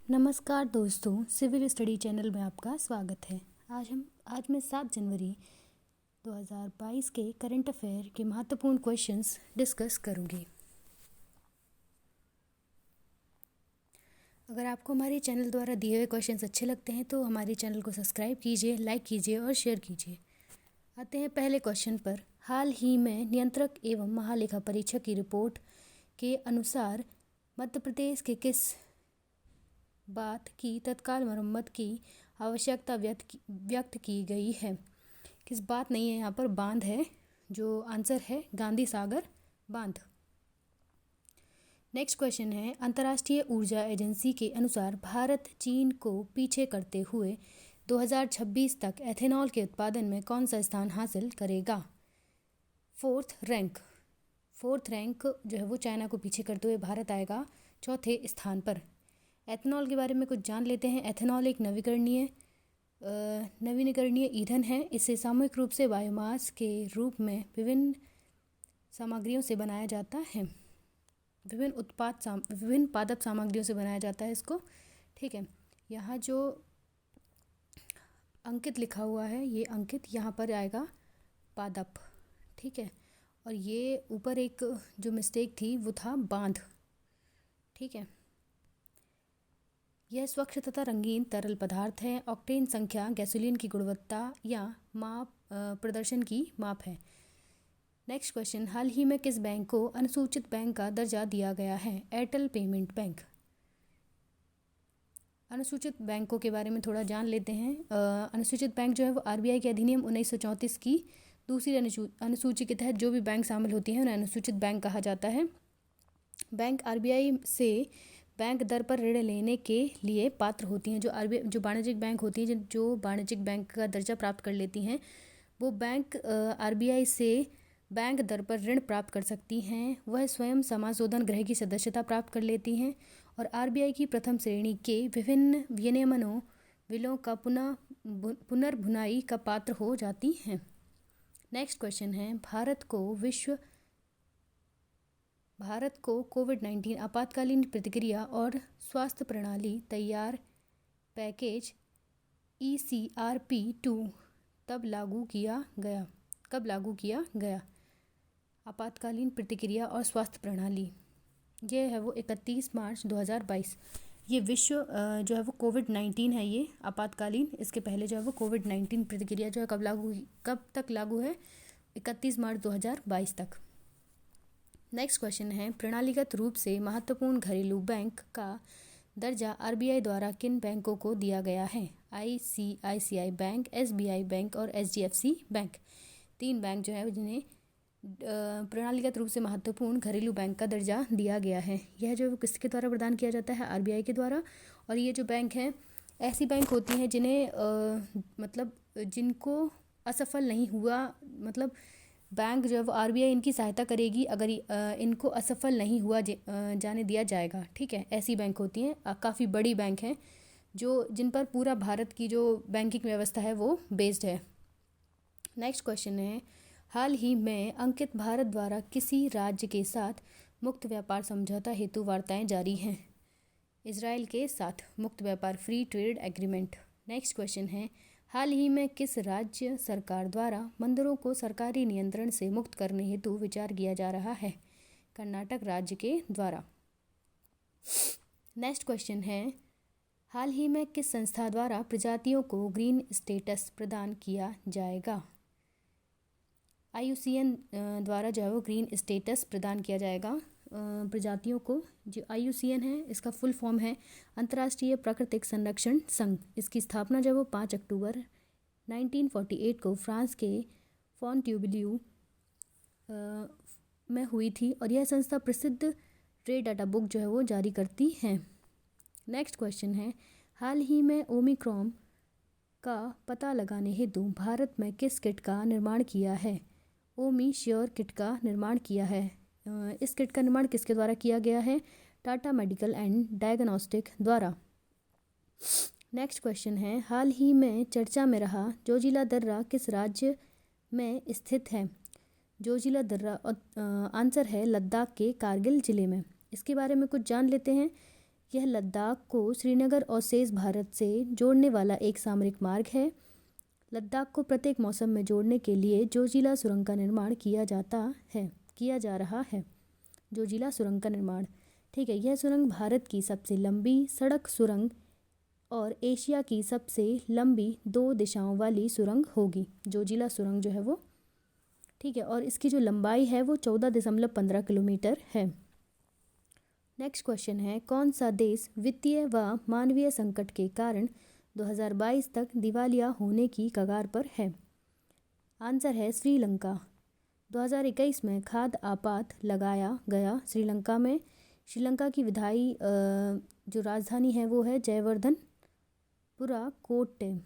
नमस्कार दोस्तों, civil study channel में आपका स्वागत है। आज मैं 7 जनवरी 2022 के करंट अफेयर के महत्वपूर्ण क्वेश्चंस डिस्कस करूंगी। अगर आपको हमारे चैनल द्वारा दिए हुए क्वेश्चंस अच्छे लगते हैं तो हमारे चैनल को सब्सक्राइब कीजिए, लाइक कीजिए और शेयर कीजिए। आते हैं पहले क्वेश्चन पर। हाल ही में नियंत्रक एवं महालेखा परीक्षक की रिपोर्ट के अनुसार मध्य प्रदेश के किस बात की तत्काल मरम्मत की आवश्यकता व्यक्त की गई है? किस बात नहीं है, यहाँ पर बांध है, जो आंसर है गांधी सागर बांध। नेक्स्ट क्वेश्चन है, अंतर्राष्ट्रीय ऊर्जा एजेंसी के अनुसार भारत चीन को पीछे करते हुए 2026 तक एथेनॉल के उत्पादन में कौन सा स्थान हासिल करेगा? फोर्थ रैंक जो है वो चाइना को पीछे करते हुए भारत आएगा चौथे स्थान पर। एथेनॉल के बारे में कुछ जान लेते हैं। एथेनॉल एक नवीनीकरणीय ईंधन है। इसे सामूहिक रूप से बायोमास के रूप में विभिन्न सामग्रियों से बनाया जाता है। विभिन्न पादप सामग्रियों से बनाया जाता है इसको। ठीक है, यहाँ जो अंकित लिखा हुआ है, ये अंकित यहाँ पर आएगा पादप। ठीक है, और ये ऊपर एक जो मिस्टेक थी वो था बांध। ठीक है, यह स्वच्छ तथा रंगीन तरल पदार्थ है। ऑक्टेन संख्या गैसोलीन की गुणवत्ता या माप प्रदर्शन की माप है। नेक्स्ट क्वेश्चन, हाल ही में किस बैंक को अनुसूचित बैंक का दर्जा दिया गया है? Airtel payment bank. अनुसूचित बैंकों के बारे में थोड़ा जान लेते हैं। अनुसूचित बैंक जो है वो आरबीआई के अधिनियम 1934 की दूसरी अनुसूची के तहत जो भी बैंक शामिल होती हैं उन्हें अनुसूचित बैंक कहा जाता है। बैंक आरबीआई से बैंक दर पर ऋण लेने के लिए पात्र होती हैं। जो वाणिज्यिक बैंक होती हैं, जो वाणिज्यिक बैंक का दर्जा प्राप्त कर लेती हैं, वो बैंक आरबीआई से बैंक दर पर ऋण प्राप्त कर सकती हैं। वह स्वयं समाशोधन गृह की सदस्यता प्राप्त कर लेती हैं और आरबीआई की प्रथम श्रेणी के विभिन्न विनियमनों बिलों का पुनर्भुनाई का पात्र हो जाती हैं। नेक्स्ट क्वेश्चन है, भारत को कोविड-19 आपातकालीन प्रतिक्रिया और स्वास्थ्य प्रणाली तैयार पैकेज ECRP2 कब लागू किया गया? आपातकालीन प्रतिक्रिया और स्वास्थ्य प्रणाली, ये है वो 31 मार्च 2022। ये विश्व जो है वो कोविड-19 है, ये आपातकालीन। इसके पहले जो है वो कोविड-19 प्रतिक्रिया जो है कब तक लागू है? 31 मार्च 2022 तक। नेक्स्ट क्वेश्चन है, प्रणालीगत रूप से महत्वपूर्ण घरेलू बैंक का दर्जा आरबीआई द्वारा किन बैंकों को दिया गया है? ICICI बैंक, SBI बैंक और HDFC बैंक। 3 बैंक जो है जिन्हें प्रणालीगत रूप से महत्वपूर्ण घरेलू बैंक का दर्जा दिया गया है। यह जो किसके द्वारा प्रदान किया जाता है? आरबीआई के द्वारा। और ये जो बैंक हैं ऐसी बैंक होती हैं जिन्हें जिनको असफल नहीं हुआ, मतलब बैंक जो है वो आरबीआई इनकी सहायता करेगी अगर इनको असफल नहीं हुआ जाने दिया जाएगा। ठीक है, ऐसी बैंक होती हैं। काफ़ी बड़ी बैंक हैं जिन पर पूरा भारत की जो बैंकिंग व्यवस्था है वो बेस्ड है। नेक्स्ट क्वेश्चन है, हाल ही में अंकित भारत द्वारा किसी राज्य के साथ मुक्त व्यापार समझौता हेतु वार्ताएं जारी हैं? इजराइल के साथ मुक्त व्यापार free trade agreement. Next question है, हाल ही में किस राज्य सरकार द्वारा मंदिरों को सरकारी नियंत्रण से मुक्त करने हेतु विचार किया जा रहा है? कर्नाटक राज्य के द्वारा। नेक्स्ट क्वेश्चन है, हाल ही में किस संस्था द्वारा प्रजातियों को ग्रीन स्टेटस प्रदान किया जाएगा? IUCN द्वारा जो है वो ग्रीन स्टेटस प्रदान किया जाएगा प्रजातियों को। जो IUCN है इसका फुल फॉर्म है अंतर्राष्ट्रीय प्राकृतिक संरक्षण संघ। इसकी स्थापना जब वो 5 अक्टूबर 1948 को फ्रांस के फॉन्टेब्लियू में हुई थी और यह संस्था प्रसिद्ध ट्रेड डाटा बुक जो है वो जारी करती है। नेक्स्ट क्वेश्चन है, हाल ही में ओमिक्रॉन का पता लगाने हेतु भारत में किस किट का निर्माण किया है? ओमी श्योर किट का निर्माण किया है। इस किट का निर्माण किसके द्वारा किया गया है? टाटा मेडिकल एंड डायग्नोस्टिक द्वारा। नेक्स्ट क्वेश्चन है, हाल ही में चर्चा में रहा जोजिला दर्रा किस राज्य में स्थित है? जोजिला दर्रा आंसर है लद्दाख के कारगिल जिले में। इसके बारे में कुछ जान लेते हैं। यह लद्दाख को श्रीनगर और शेष भारत से जोड़ने वाला एक सामरिक मार्ग है। लद्दाख को प्रत्येक मौसम में जोड़ने के लिए जोजिला सुरंग का निर्माण किया जा रहा है। जोजिला सुरंग का निर्माण, ठीक है। यह सुरंग भारत की सबसे लंबी सड़क सुरंग और एशिया की सबसे लंबी 2 दिशाओं वाली सुरंग होगी, जोजिला सुरंग जो है वो, ठीक है। और इसकी जो लंबाई है वो 14.15 किलोमीटर है। नेक्स्ट क्वेश्चन है, कौन सा देश वित्तीय व मानवीय संकट के कारण 2022 तक दिवालिया होने की कगार पर है? आंसर है श्रीलंका। 2021 में खाद्य आपात लगाया गया श्रीलंका में। श्रीलंका की विधायी जो राजधानी है वो है जयवर्धनपुरा कोट्टे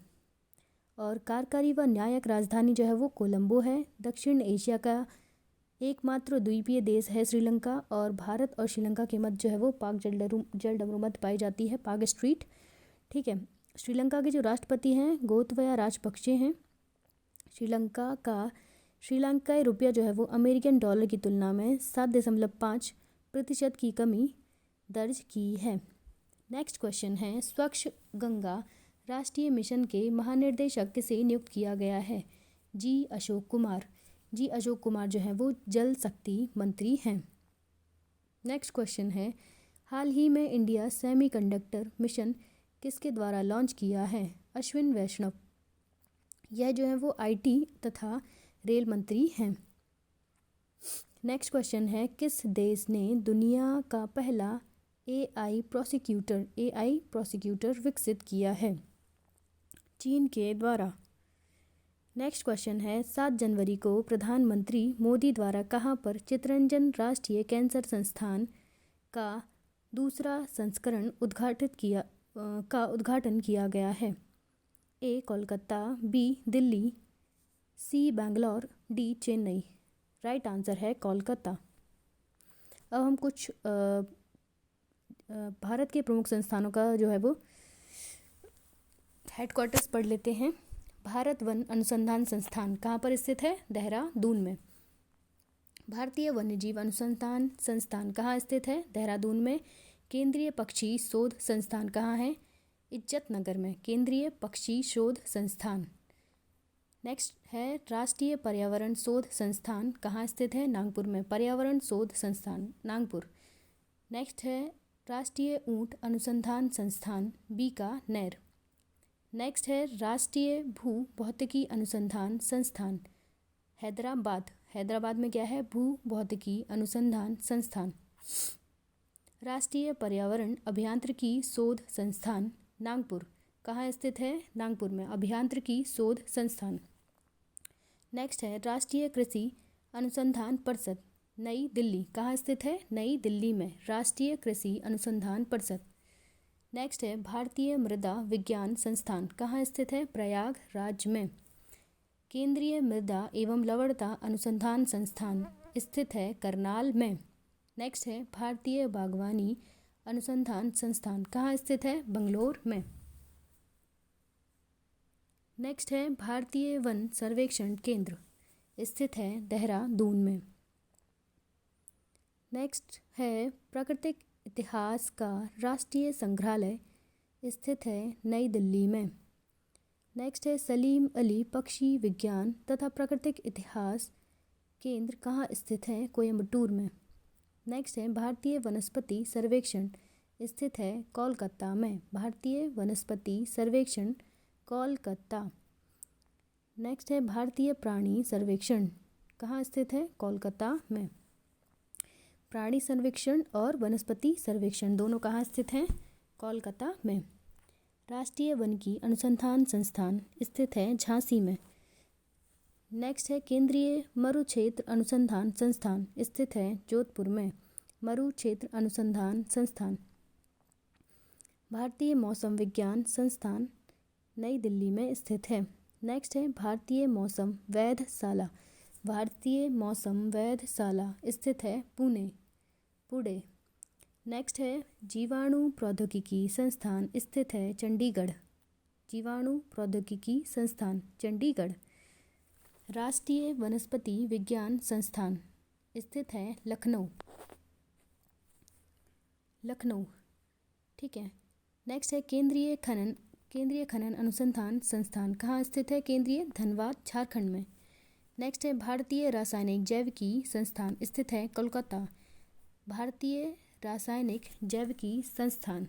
और कार्यकारी व न्यायिक राजधानी जो है वो कोलंबो है। दक्षिण एशिया का एकमात्र द्वीपीय देश है श्रीलंका और भारत और श्रीलंका के मध्य जो है वो पाक जलडमरू मध्य पाई जाती है, पाक स्ट्रीट, ठीक है। श्रीलंका के जो राष्ट्रपति हैं गोतबाया राजपक्षे हैं। श्रीलंकाई रुपया जो है वो अमेरिकन डॉलर की तुलना में 7.5% की कमी दर्ज की है। नेक्स्ट क्वेश्चन है, स्वच्छ गंगा राष्ट्रीय मिशन के महानिर्देशक किसे नियुक्त किया गया है? जी अशोक कुमार जो है वो जल शक्ति मंत्री हैं। नेक्स्ट क्वेश्चन है, हाल ही में इंडिया सेमीकंडक्टर मिशन किसके द्वारा लॉन्च किया है? अश्विन वैष्णव, यह जो है वो आईटी तथा रेल मंत्री हैं। नेक्स्ट क्वेश्चन है, किस देश ने दुनिया का पहला एआई प्रोसिक्यूटर विकसित किया है? चीन के द्वारा। नेक्स्ट क्वेश्चन है, 7 जनवरी को प्रधानमंत्री मोदी द्वारा कहाँ पर चित्तरंजन राष्ट्रीय कैंसर संस्थान का दूसरा संस्करण उद्घाटन किया गया है? A Kolkata, B Delhi, C Bangalore, D Chennai. Right answer है कोलकाता। अब हम कुछ भारत के प्रमुख संस्थानों का जो है वो हेडक्वार्टर्स पढ़ लेते हैं। भारत वन अनुसंधान संस्थान कहाँ पर स्थित है? देहरादून में। भारतीय वन्यजीव अनुसंधान संस्थान कहाँ स्थित है? देहरादून में। केंद्रीय पक्षी शोध संस्थान कहाँ है? इज्जतनगर में। केंद्रीय पक्षी शोध संस्थान। नेक्स्ट है, राष्ट्रीय पर्यावरण शोध संस्थान कहाँ स्थित है? नागपुर में। पर्यावरण शोध संस्थान नागपुर। नेक्स्ट है, राष्ट्रीय ऊंट अनुसंधान संस्थान बीकानेर। नेक्स्ट है, राष्ट्रीय भू भौतिकी अनुसंधान संस्थान हैदराबाद में क्या है? भू भौतिकी अनुसंधान संस्थान। राष्ट्रीय पर्यावरण अभियांत्रिकी शोध संस्थान नागपुर कहाँ स्थित है? नागपुर में। अभियांत्रिकी शोध संस्थान। नेक्स्ट है, राष्ट्रीय कृषि अनुसंधान परिषद नई दिल्ली कहाँ स्थित है? नई दिल्ली में। राष्ट्रीय कृषि अनुसंधान परिषद। नेक्स्ट है, भारतीय मृदा विज्ञान संस्थान कहाँ स्थित है? प्रयागराज में। केंद्रीय मृदा एवं लवणता अनुसंधान संस्थान स्थित है करनाल में। नेक्स्ट है, भारतीय बागवानी अनुसंधान संस्थान कहाँ स्थित है? बंगलोर में। नेक्स्ट है, भारतीय वन सर्वेक्षण केंद्र स्थित है देहरादून में। नेक्स्ट है, प्राकृतिक इतिहास का राष्ट्रीय संग्रहालय स्थित है नई दिल्ली में। नेक्स्ट है, सलीम अली पक्षी विज्ञान तथा प्राकृतिक इतिहास केंद्र कहाँ स्थित है? कोयम्बटूर में। नेक्स्ट है, भारतीय वनस्पति सर्वेक्षण स्थित है कोलकाता में। भारतीय वनस्पति सर्वेक्षण कोलकाता। नेक्स्ट है, भारतीय प्राणी सर्वेक्षण कहाँ स्थित है? कोलकाता में। प्राणी सर्वेक्षण और वनस्पति सर्वेक्षण दोनों कहाँ स्थित हैं? कोलकाता में। राष्ट्रीय वनिकी अनुसंधान संस्थान स्थित है झांसी में। नेक्स्ट है, केंद्रीय मरु क्षेत्र अनुसंधान संस्थान स्थित है जोधपुर में। मरु क्षेत्र अनुसंधान संस्थान। भारतीय मौसम विज्ञान संस्थान नई दिल्ली में स्थित है। नेक्स्ट है, भारतीय मौसम वेधशाला। भारतीय मौसम वेधशाला स्थित है पुणे। नेक्स्ट है, जीवाणु प्रौद्योगिकी संस्थान स्थित है चंडीगढ़। जीवाणु प्रौद्योगिकी संस्थान चंडीगढ़। राष्ट्रीय वनस्पति विज्ञान संस्थान स्थित है लखनऊ। ठीक है। नेक्स्ट है केंद्रीय खनन अनुसंधान संस्थान कहाँ स्थित है? केंद्रीय धनबाद झारखंड में। नेक्स्ट है भारतीय रासायनिक जैविकी संस्थान स्थित है कोलकाता। भारतीय रासायनिक जैविकी संस्थान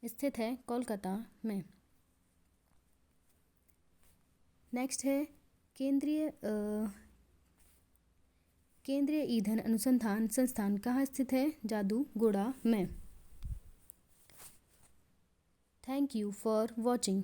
स्थित है कोलकाता में। नेक्स्ट है केंद्रीय ईंधन अनुसंधान संस्थान कहाँ स्थित है? जादूगोड़ा में। Thank you for watching.